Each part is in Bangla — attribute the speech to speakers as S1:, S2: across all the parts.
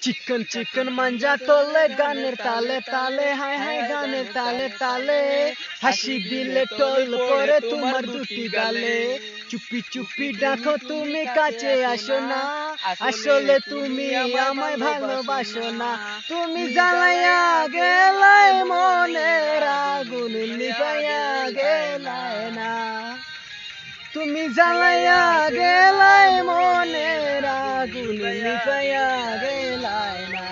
S1: চিকন চিকন মাঞ্জা তোলে গানের তালে তালে, হায় হায় গানের তালে তালে, হাসি দিলে টোল পরে তোমার দুটি গালে। চুপি চুপি ডাকো তুমি কাছে আসো না, আসলে তুমি আমায় ভালোবাসো না। তুমি জ্বালাইয়া গেলাই মনের আগুন নিভাইয়া গেলাই না, তুমি জ্বালাইয়া গেলাই মনের আগুন নিভাইয়া গেলাই না।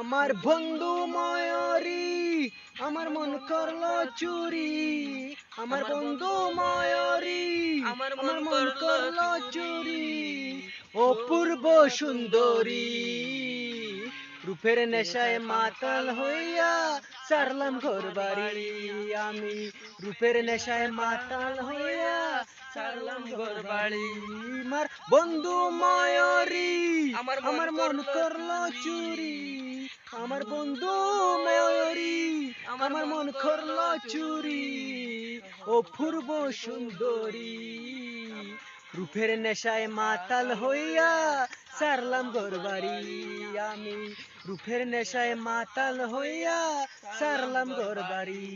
S1: আমার বন্ধু ময়ূরী আমার মন করলো চুরি, আমার বন্ধু ময়ূরী আমার মন করলো চুরি। অপূর্ব সুন্দরী রূপের নেশায় মাতাল হইয়া সারলাম ঘর বাড়ি, আমি রূপের নেশায় মাতাল হইয়া সারলাম ঘর বাড়ি। আমার বন্ধু ময়ূরী আমার মন করলো চুরি, আমার বন্ধু ময়ূরী আমার মন করলো চুরি। অপূর্ব সুন্দরী রূপের নেশায় মাতাল হইয়া সারলাম ঘর বাড়ি, আমি রূপের নেশায় মাতাল হইয়া সারলাম ঘর বাড়ি।